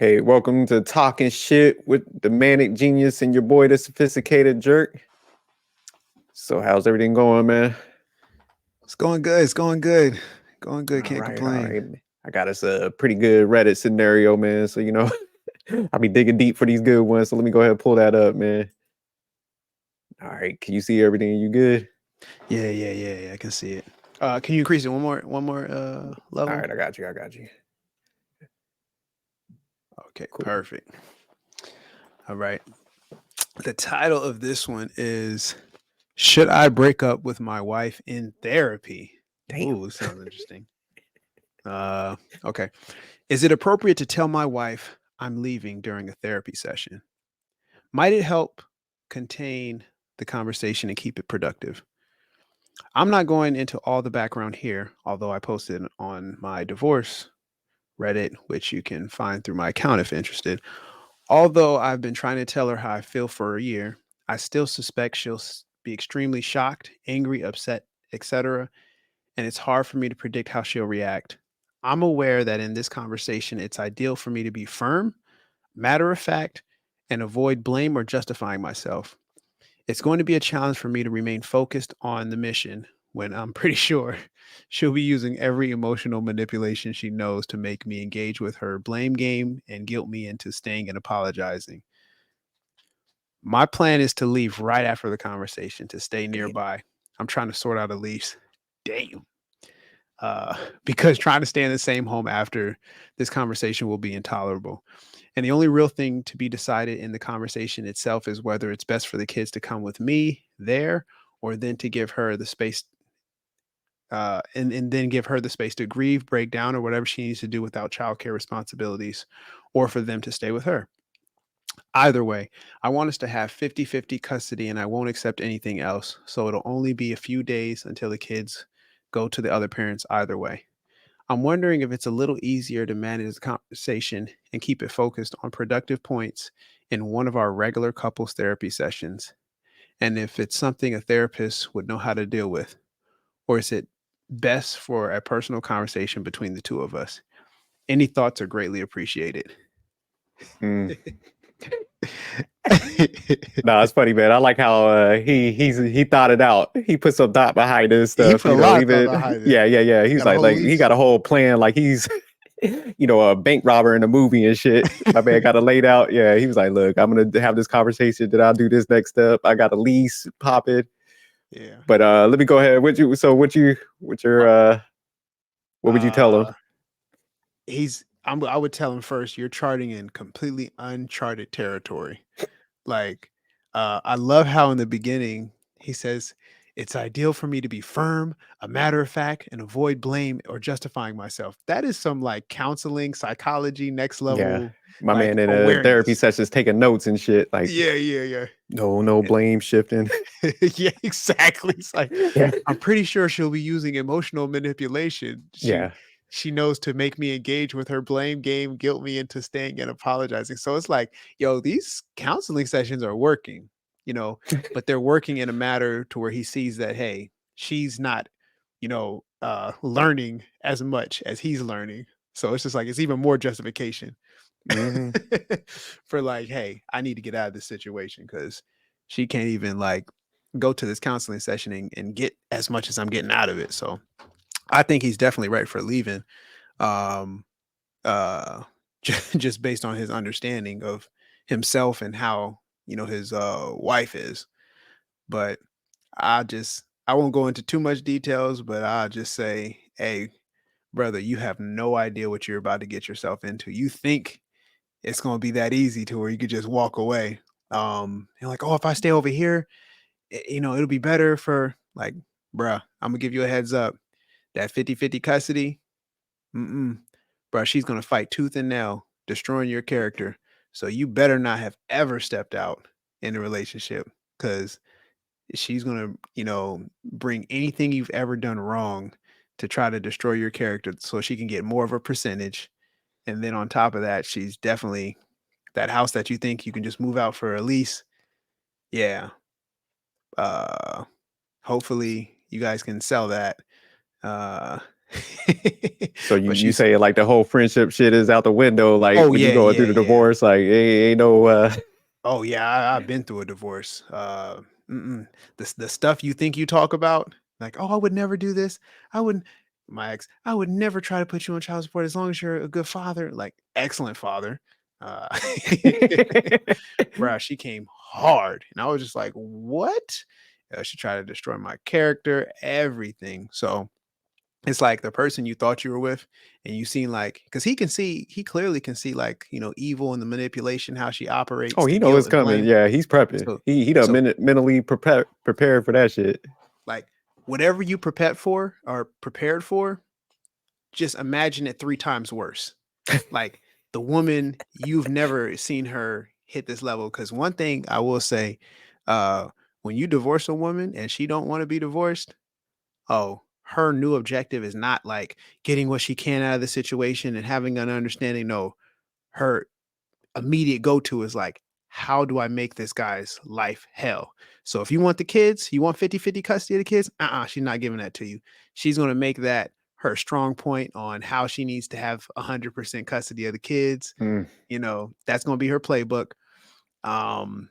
Hey, welcome to Talking Shit with the Manic Genius and your boy, the Sophisticated Jerk. So, how's everything going, man? It's going good. It's going good. Going good. All Can't right, all complain. right. I got us a pretty good Reddit scenario, man. So, I'll be digging deep for these good ones. So, let me go ahead and pull that up, man. All right, can you see everything? You good? Yeah. I can see it. Can you increase it one more All level? right, I got you. I got you. Okay, Cool. perfect. All right. The title of this one is "Should I Break Up with My Wife in Therapy?" Damn. Ooh, sounds interesting. Uh, okay. Is it appropriate to tell my wife I'm leaving during a therapy session? Might it help contain the conversation and keep it productive? I'm not going into all the background here, although I posted on my divorce Reddit, which you can find through my account if interested. Although I've been trying to tell her how I feel for a year, I still suspect she'll be extremely shocked, angry, upset, etc. And it's hard for me to predict how she'll react. I'm aware that in this conversation, it's ideal for me to be firm, matter of fact, and avoid blame or justifying myself. It's going to be a challenge for me to remain focused on the mission when I'm pretty sure she'll be using every emotional manipulation she knows to make me engage with her blame game and guilt me into staying and apologizing. My plan is to leave right after the conversation to stay Damn. nearby. I'm trying to sort out a lease. Damn. Because trying to stay in the same home after this conversation will be intolerable. And the only real thing to be decided in the conversation itself is whether it's best for the kids to come with me there or then to give her the space and then give her the space to grieve, break down, or whatever she needs to do without childcare responsibilities, or for them to stay with her. Either way, I want us to have 50-50 custody and I won't accept anything else. So it'll only be a few days until the kids go to the other parents either way. I'm wondering if it's a little easier to manage the conversation and keep it focused on productive points in one of our regular couples therapy sessions, and if it's something a therapist would know how to deal with, or is it best for a personal conversation between the two of us? Any thoughts are greatly appreciated. Mm. No, it's funny, man. I like how he thought it out. He put some thought behind this He stuff. put a lot of thought Even behind it. yeah. He's Got a whole like he lease. got a whole plan. Like he's a bank robber in a movie and shit. My man got it laid out. Yeah, he was like, look, I'm gonna have this conversation. Did I do this next step? I got a lease popping. Yeah. But let me go ahead. What your what would you tell him? Uh I would tell him first, you're charting in completely uncharted territory. Like, I love how in the beginning he says, "It's ideal for me to be firm, a matter of fact, and avoid blame or justifying myself." That is some like counseling, psychology, next Yeah. level, My like man in a therapy awareness. sessions taking notes and shit. Like, Yeah. no blame shifting. Yeah, exactly. It's like, Yeah. I'm pretty sure she'll be using emotional manipulation. She Yeah. she knows to make me engage with her blame game, guilt me into staying and apologizing. So it's like, yo, these counseling sessions are working, you know, but they're working in a matter to where he sees that, hey, she's not, learning as much as he's learning. So it's just like it's even more justification Hmm. for like, hey, I need to get out of this situation because she can't even like go to this counseling session and get as much as I'm getting out of it. So I think he's definitely right for leaving. Um, uh, just based on his understanding of himself and how his wife is. But I won't go into too much details, but I'll just say, hey, brother, you have no idea what you're about to get yourself into. You think it's gonna be that easy to where you could just walk away. You're like, oh, if I stay over here, it'll be better for like, bruh, I'm gonna give you a heads up. That 50-50 custody, mm-mm, bruh, she's gonna fight tooth and nail, destroying your character. So you better not have ever stepped out in a relationship because she's gonna, bring anything you've ever done wrong to try to destroy your character so she can get more of a percentage. And then on top of that, she's definitely that house that you think you can just move out for a lease. Yeah. Uh hopefully you guys can sell that. Uh So you But you she's say like the whole friendship shit is out the window, like oh when you yeah, going through yeah, the yeah. divorce, like ain't no Oh yeah, I've been through a divorce. The stuff you think you talk about, like, oh, I would never do this. I wouldn't. My ex, I would never try to put you on child support as long as you're a good father, like excellent father. Uh, bruh, she came hard, and I was just like, what? She tried to destroy my character, everything. So it's like the person you thought you were with, and you seen like, because he clearly can see like evil and the manipulation, how she Oh, operates, the he know guilt it's and coming. blame. Yeah, he's prepping. So He done so mentally prepared for that shit. like whatever you prepared for or prepared for, just imagine it 3 times worse. Like the woman, you've never seen her hit this level. Because one thing I will say, uh, when you divorce a woman and she don't want to be divorced, oh, her new objective is not like getting what she can out of the situation and having an understanding. No, her immediate go-to is like, how do I make this guy's life hell? So if you want the kids, you want 50-50 custody of the kids, she's not giving that to you. She's going to make that her strong point on how she needs to have 100% custody of the kids. Mm, That's going to be her playbook. Um,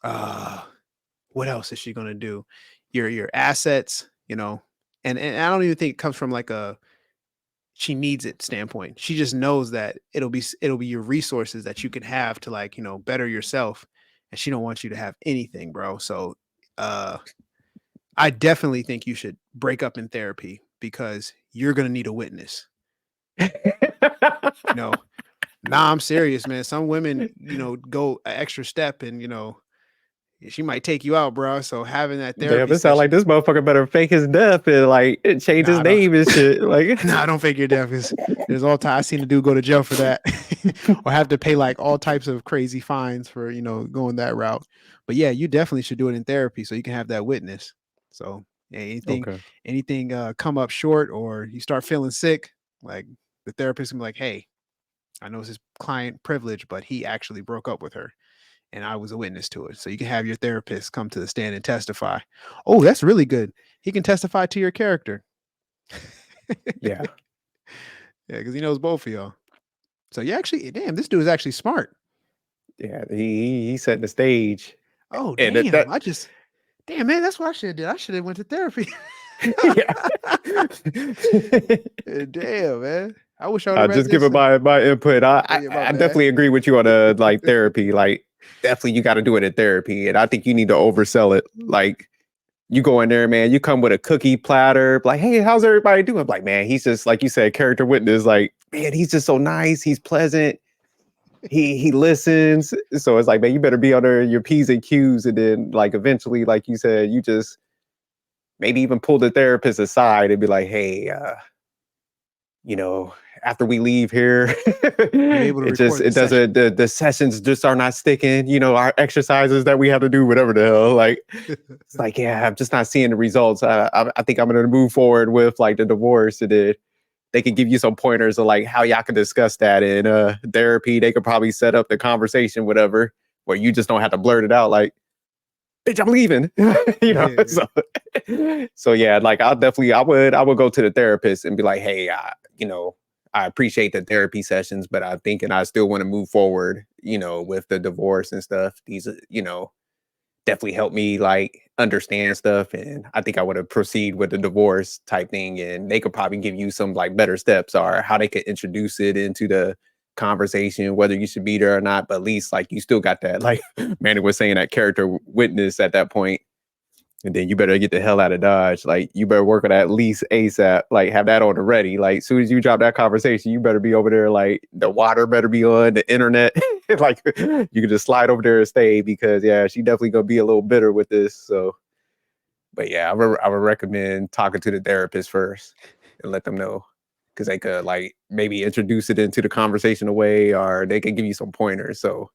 uh, what else is she going to do? Your assets, and I don't even think it comes from like a she needs it standpoint. She just knows that it'll be your resources that you can have to like, better yourself. And she don't want you to have anything, bro. So uh I definitely think you should break up in therapy because you're gonna need a witness. You know, nah, I'm serious, man. Some women, go an extra step and she might take you out, bro. So having that Damn, therapy it sound like session, this motherfucker better fake his death and like change his nah, I don't name and shit. Like, nah, I don't fake your death because there's all time I seen the dude go to jail for that, or have to pay like all types of crazy fines for going that route. But yeah, you definitely should do it in therapy so you can have that witness. So yeah, okay, anything come up short or you start feeling sick, like the therapist can be like, hey, I know it's his client privilege, but he actually broke up with her. And I was a witness to it. So you can have your therapist come to the stand and testify. Oh, that's really good. He can testify to your character. yeah, Yeah, because he knows both of y'all. So you actually, damn, this dude is actually smart. yeah. He set the stage, Oh, and damn. Damn, man, that's what I should have did. I should have went to therapy. yeah. Damn, man. I wish I would have read Just giving this. my input. Oh, yeah, my I bad. definitely agree with you on like therapy. Like, definitely you got to do it in therapy, and I think you need to oversell it. Like, you go in there, man. You come with a cookie platter, like, hey, how's everybody doing? Like, man, he's just like you said, character witness. Like, man, he's just so nice. He's pleasant. He listens. So it's like, man, you better be under your P's and Q's, and then like eventually, like you said, you just maybe even pull the therapist aside and be like, hey, you know, after we leave here, You able to record it the doesn't session? the sessions just are not sticking, our exercises that we have to do, whatever the hell. Like it's like, yeah, I'm just not seeing the results. I think I'm gonna move forward with like the divorce, and then they could give you some pointers of like how y'all can discuss that in therapy. They could probably set up the conversation, whatever, where you just don't have to blurt it out like, bitch, I'm leaving. So yeah, like I would go to the therapist and be like, hey, I appreciate the therapy sessions, but I think and I still want to move forward, with the divorce and stuff. These, definitely help me like understand stuff. And I think I would have proceed with the divorce type thing. And they could probably give you some like better steps or how they could introduce it into the conversation, whether you should be there or not. But at least like you still got that, like Manny was saying, that character witness at that point. And then you better get the hell out of Dodge. Like you better work on that at least ASAP. Like have that on the ready. Like as soon as you drop that conversation, you better be over there. Like the water better be on, the internet. Like you can just slide over there and stay because yeah, she definitely gonna be a little bitter with this. So, but yeah, I would recommend talking to the therapist first and let them know because they could like maybe introduce it into the conversation away, or they could give you some pointers. So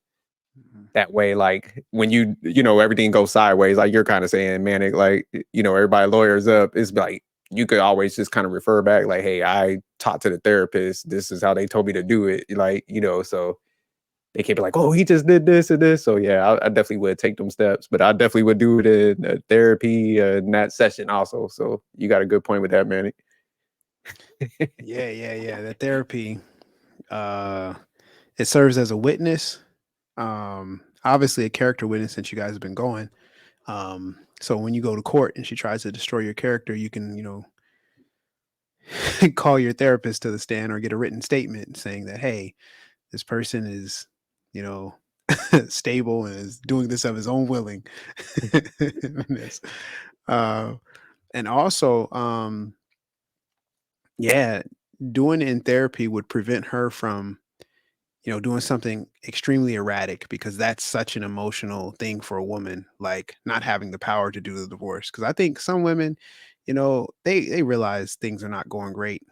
Mhm. that way, like when everything goes sideways, like you're kind of saying, Manic, like, everybody lawyers up. It's like you could always just kind of refer back, like, hey, I talked to the therapist. This is how they told me to do it. Like, so they can't be like, oh, he just did this and this. So yeah, I definitely would take them steps, but I definitely would do it in therapy in that session also. So you got a good point with that, Manic. Yeah. The therapy, uh, it serves as a witness. Obviously a character witness since you guys have been going. So when you go to court and she tries to destroy your character, you can, call your therapist to the stand or get a written statement saying that, hey, this person is, you know, stable and is doing this of his own willing. And uh, and also, yeah, doing it in therapy would prevent her from, doing something extremely erratic because that's such an emotional thing for a woman, like not having the power to do the divorce. Because I think some women, they realize things are not going great,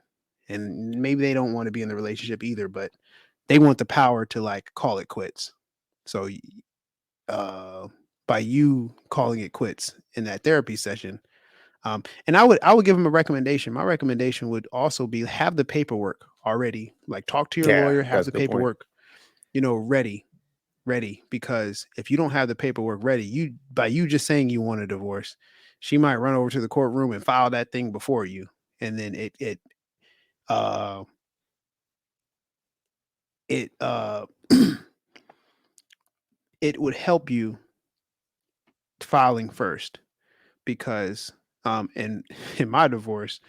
and maybe they don't want to be in the relationship either, but they want the power to like call it quits. So, uh, by you calling it quits in that therapy session, and I would give them a recommendation. My recommendation would also be have the paperwork already. Like talk to your Yeah, lawyer, have that's a the good point. paperwork, ready. Because if you don't have the paperwork ready, you just saying you want a divorce, she might run over to the courtroom and file that thing before you, and then uh it it would help you filing first because in in my divorce,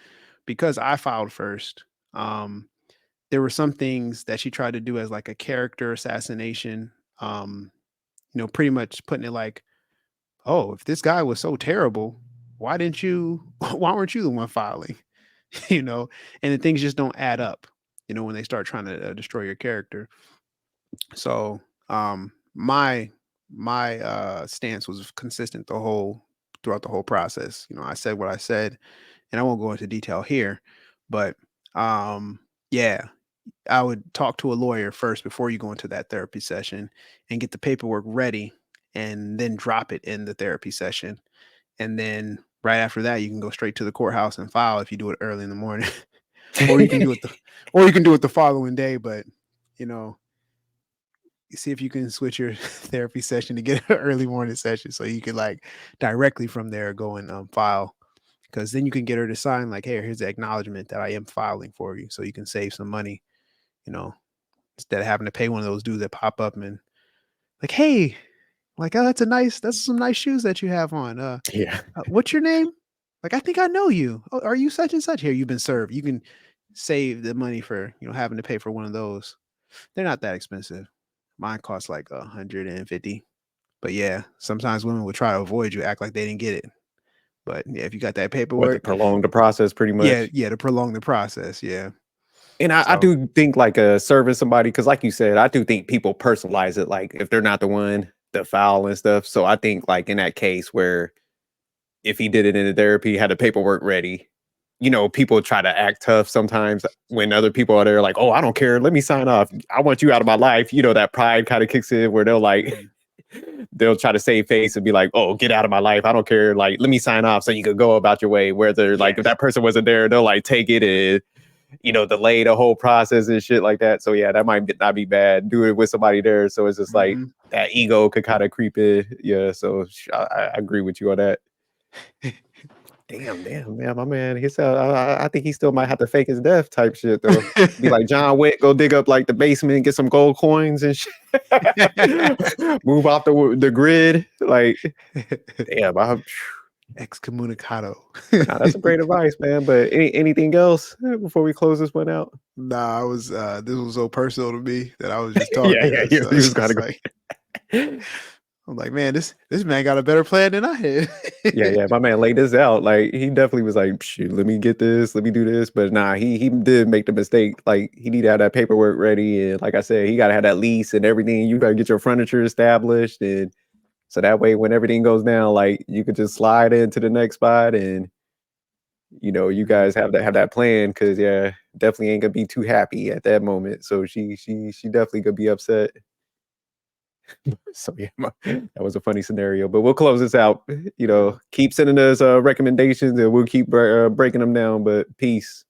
because I filed first, there were some things that she tried to do as like a character assassination. Pretty much putting it like, oh, if this guy was so terrible, why didn't you why weren't you the one filing? you know, and the things just don't add up, when they start trying to destroy your character. So, my stance was consistent throughout the whole process. I said what I said, and I won't go into detail here, but yeah, I would talk to a lawyer first before you go into that therapy session and get the paperwork ready and then drop it in the therapy session. And then right after that, you can go straight to the courthouse and file if you do it early in the morning. or you can do it the or you can do it the following day, but you know, see if you can switch your therapy session to get an early morning session so you can like directly from there go and file, because then you can get her to sign like, hey, here's the acknowledgement that I am filing for you, so you can save some money, you know, instead of having to pay one of those dudes that pop up and like, hey, like, oh, that's some nice shoes that you have on. Yeah. What's your name? Like, I think I know you. Oh, are you such and such? Here, you've been served. You can save the money for having to pay for one of those. They're not that expensive. Mine costs like 150. But yeah, sometimes women will try to avoid you, act like they didn't get it. But yeah, if you got that What, to paperwork, prolong the process pretty yeah, much? yeah, to prolong the process, yeah. And I So do think like serving somebody, because like you said, I do think people personalize it, like if they're not the one, the foul and stuff. So I think like in that case where if he did it in the therapy, had the paperwork ready, people try to act tough sometimes when other people are there, like, oh, I don't care. Let me sign off. I want you out of my life. That pride kind of kicks in where they'll like, mhm, they'll try to save face and be like, oh, get out of my life. I don't care. Like, let me sign off so you could go about your way. Whether like if yes. that person wasn't there, they'll like take it and delay the whole process and shit like that. So yeah, that might not be bad. Do it with somebody there. So it's just like Mhm. that ego could kind of creep in. Yeah. So I agree with you on that. Damn, man, my man. He said, I think he still might have to fake his death type shit though. Be like John Wick, go dig up like the basement, get some gold coins and shit. Move off the grid. Like, damn, Excommunicado. but nah, that's some great advice, man. But anything else before we close this one out? Nah, I was this was so personal to me that I was just Yeah, talking yeah, because you was it's gotta like go. I'm like, man, this man got a better plan than I had. Yeah, my man laid this out. Like he definitely was like, shoot, let me get this, let me do this. But nah, he did make the mistake. Like he need to have that paperwork ready. And like I said, he gotta have that lease and everything. You gotta get your furniture established. And so that way when everything goes down, like you could just slide into the next spot and you Mhm. guys have that plan. Cause yeah, definitely ain't gonna be too happy at that moment. So she definitely gonna be upset. So yeah, that was a funny scenario. But we'll close this out. Yeah. Keep sending us recommendations, and we'll keep breaking them down. But peace.